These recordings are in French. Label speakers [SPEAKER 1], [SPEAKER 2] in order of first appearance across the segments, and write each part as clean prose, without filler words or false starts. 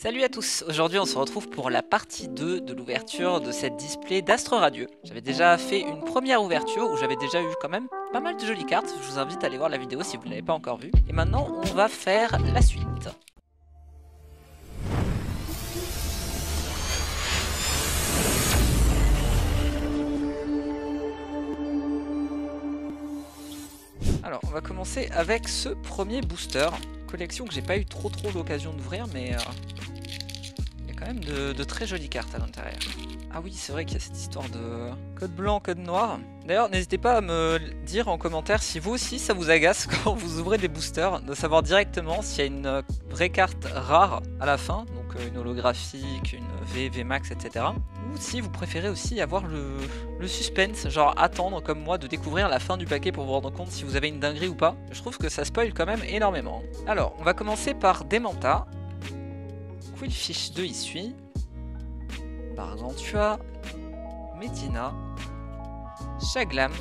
[SPEAKER 1] Salut à tous, aujourd'hui on se retrouve pour la partie 2 de l'ouverture de cette display d'Astre Radieux. J'avais déjà fait une première ouverture où j'avais déjà eu quand même pas mal de jolies cartes, je vous invite à aller voir la vidéo si vous ne l'avez pas encore vue. Et maintenant on va faire la suite. Alors on va commencer avec ce premier booster, collection que j'ai pas eu trop l'occasion d'ouvrir mais il y a quand même de très jolies cartes à l'intérieur. Ah oui, c'est vrai qu'il y a cette histoire de code blanc, code noir. D'ailleurs, n'hésitez pas à me dire en commentaire si vous aussi ça vous agace quand vous ouvrez des boosters, de savoir directement s'il y a une vraie carte rare à la fin, donc une holographique, une V, VMAX, etc. Ou si vous préférez aussi avoir le suspense, genre attendre comme moi de découvrir la fin du paquet pour vous rendre compte si vous avez une dinguerie ou pas. Je trouve que ça spoil quand même énormément. Alors, on va commencer par Demanta, Quillfish de Issui, Gargantua, Medina, Chaglam,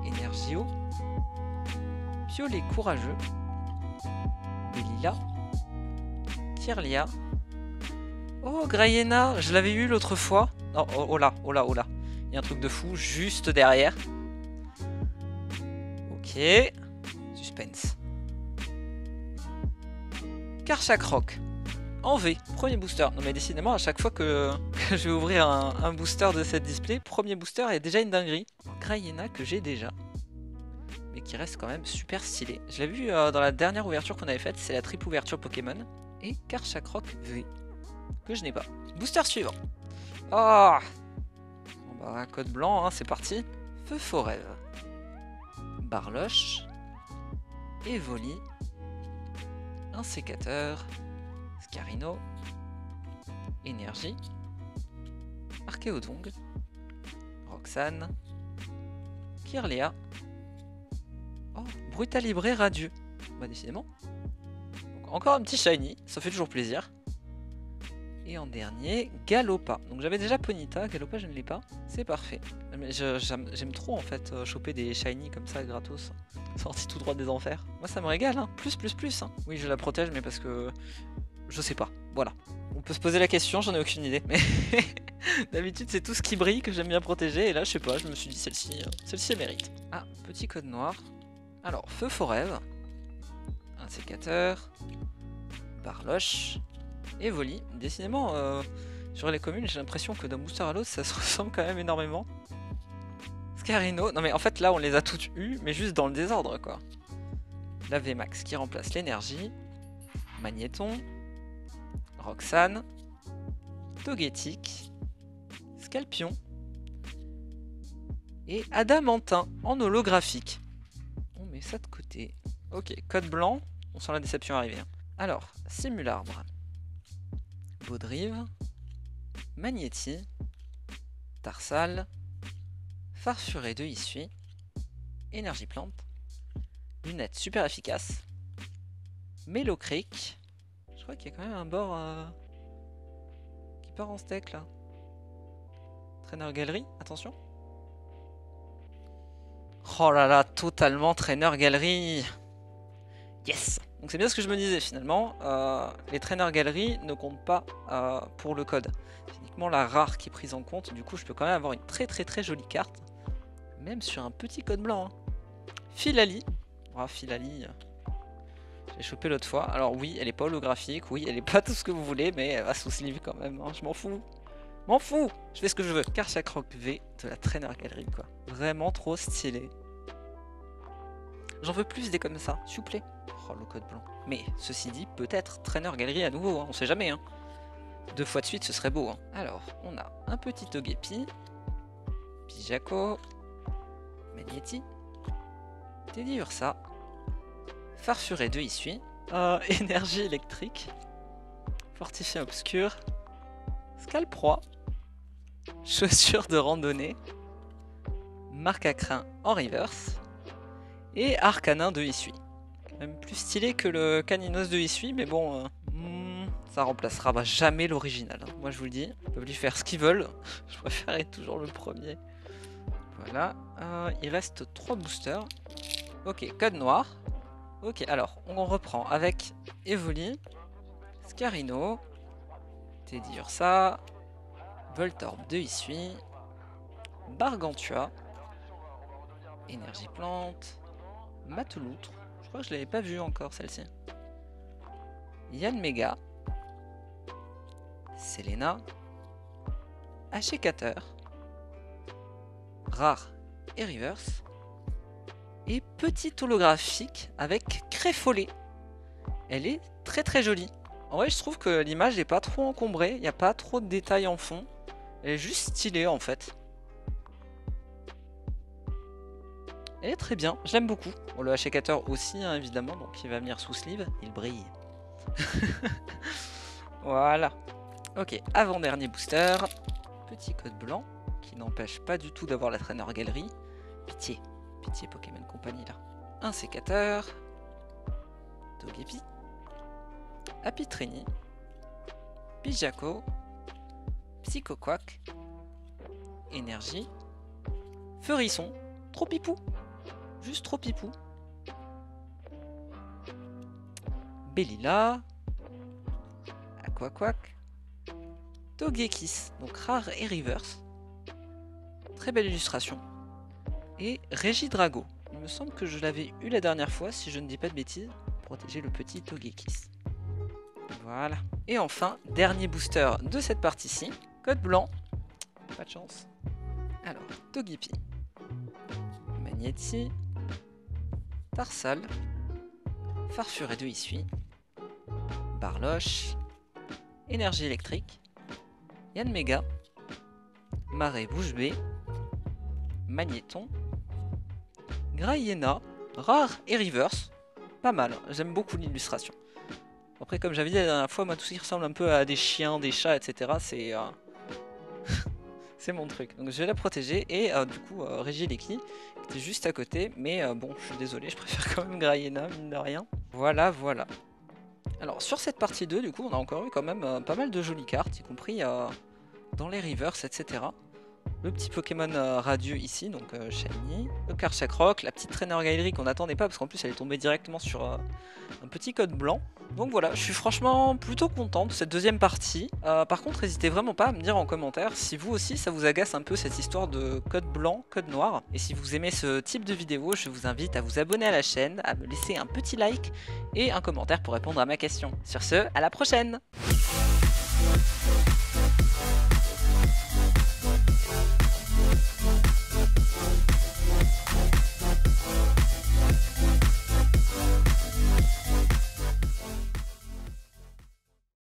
[SPEAKER 1] Energio, Violet Courageux, Belila, Kirlia. Oh, Grayena, je l'avais eu l'autre fois. Oh, oh là, oh là, oh là. Il y a un truc de fou juste derrière. Ok. Suspense. Karchakrok. En V, premier booster. Non mais décidément à chaque fois que je vais ouvrir un booster de cette display, premier booster il y a déjà une dinguerie. Grayena que j'ai déjà, mais qui reste quand même super stylé. Je l'ai vu dans la dernière ouverture qu'on avait faite, c'est la triple ouverture Pokémon. Et Karchakrok V, que je n'ai pas. Booster suivant. Oh bon bah, code blanc, hein, c'est parti. Feu Forêve, Barloche, Evoli, un sécateur, Scarino, Énergie, Archéodong, Roxane, Kirlia, oh, Brutalibré Radieux. Bah décidément. Donc, encore un petit shiny, ça fait toujours plaisir. Et en dernier, Galopa. Donc j'avais déjà Ponyta, Galopa je ne l'ai pas. C'est parfait. Mais j'aime trop en fait choper des shiny comme ça gratos. Sorti tout droit des enfers. Moi ça me régale, hein. Plus. Hein. Oui je la protège mais parce que... Je sais pas, voilà. On peut se poser la question, j'en ai aucune idée. Mais d'habitude c'est tout ce qui brille que j'aime bien protéger. Et là je sais pas, je me suis dit celle-ci elle mérite. Ah, petit code noir. Alors, Feu Forêve, un sécateur, Barloche, Evoli. Décidément, sur les communes j'ai l'impression que d'un booster à l'autre ça se ressemble quand même énormément. Scarino, non mais en fait là on les a toutes eues, mais juste dans le désordre quoi. La VMAX qui remplace l'énergie, Magnéton, Roxane, Togetic, Scalpion et Adamantin en holographique. On met ça de côté. Ok, code blanc, on sent la déception arriver. Hein. Alors, Simularbre, Baudrive, Magnéti, Tarsal, Farfuré de Issui, Énergie Plante, Lunette super efficace, Mélocric. Je crois qu'il y a quand même un bord qui part en steak là. Trainer Galerie, attention. Oh là là, totalement Trainer Galerie. Yes. Donc c'est bien ce que je me disais finalement. Les Trainer Galerie ne comptent pas pour le code. C'est uniquement la rare qui est prise en compte. Du coup, je peux quand même avoir une très jolie carte. Même sur un petit code blanc. Hein. Filali. Oh, Filali. J'ai chopé l'autre fois. Alors oui, elle est pas holographique, oui, elle est pas tout ce que vous voulez, mais elle va sous sleeve quand même, hein. Je m'en fous. M'en fous. Je fais ce que je veux. Karchakrok V de la Trainer Gallery, quoi. Vraiment trop stylé. J'en veux plus des comme ça, s'il vous plaît. Oh, le code blanc. Mais ceci dit, peut-être Trainer Gallery à nouveau, hein. On sait jamais. Hein. 2 fois de suite, ce serait beau. Hein. Alors, on a un petit Togepi, Bijako, Magnéti, Teddy Ursa, Farfuré de Issui, Énergie électrique, Fortifiant obscur, Scalproie, Chaussures de randonnée, Marque à crin en reverse, et Arcanin de Issui. Même plus stylé que le Caninos de Issui, mais bon, ça remplacera jamais l'original. Hein. Moi je vous le dis, ils peuvent lui faire ce qu'ils veulent, je préférerais toujours le premier. Voilà, il reste 3 boosters. Ok, code noir. Ok, alors, on reprend avec Evoli, Scarino, Teddy Ursa, Voltorb de Issui, Bargantua, Énergie Plante, Mateloutre, je crois que je l'avais pas vu encore celle-ci, Yanmega, Selena, Hachicater, Rare et Reverse, et petit holographique avec Créfollet. Elle est très très jolie. En vrai, je trouve que l'image n'est pas trop encombrée, il n'y a pas trop de détails en fond. Elle est juste stylée en fait. Elle est très bien, je l'aime beaucoup. Bon, le Hachicater aussi, hein, évidemment, donc il va venir sous sleeve, il brille. Voilà. Ok, avant-dernier booster. Petit code blanc, qui n'empêche pas du tout d'avoir la Trainer Gallery. Pitié, pitié Pokémon Company là. Un sécateur. Togepi. Apitrini. Pidgeco. Psychoquack. Énergie. Feurisson. Trop pipou. Juste trop pipou. Bellila. Aquaquack. Togekiss, donc rare et reverse. Très belle illustration. Et Régidrago. Il me semble que je l'avais eu la dernière fois, si je ne dis pas de bêtises, pour protéger le petit Togekiss. Voilà. Et enfin, dernier booster de cette partie-ci. Code blanc. Pas de chance. Alors, Togepi. Magnéti. Tarsal. Farfuré de Issui. Barloche. Énergie électrique. Yanmega, Marée Bouche Bée, Magnéton, Graiena, Rare et Reverse. Pas mal, j'aime beaucoup l'illustration. Après, comme j'avais dit la dernière fois, moi tout ce qui ressemble un peu à des chiens, des chats, etc. c'est c'est mon truc. Donc je vais la protéger et du coup Regileki qui était juste à côté. Mais bon, je suis désolé, je préfère quand même Graiena, mine de rien. Voilà, voilà. Alors sur cette partie 2, du coup, on a encore eu quand même pas mal de jolies cartes, y compris dans les reverse, etc. Le petit Pokémon radieux ici, donc Shiny, le Karchakroc, la petite Trainer Gallery qu'on n'attendait pas parce qu'en plus elle est tombée directement sur un petit code blanc. Donc voilà, je suis franchement plutôt content de cette deuxième partie. Par contre, n'hésitez vraiment pas à me dire en commentaire si vous aussi ça vous agace un peu cette histoire de code blanc, code noir. Et si vous aimez ce type de vidéo, je vous invite à vous abonner à la chaîne, à me laisser un petit like et un commentaire pour répondre à ma question. Sur ce, à la prochaine!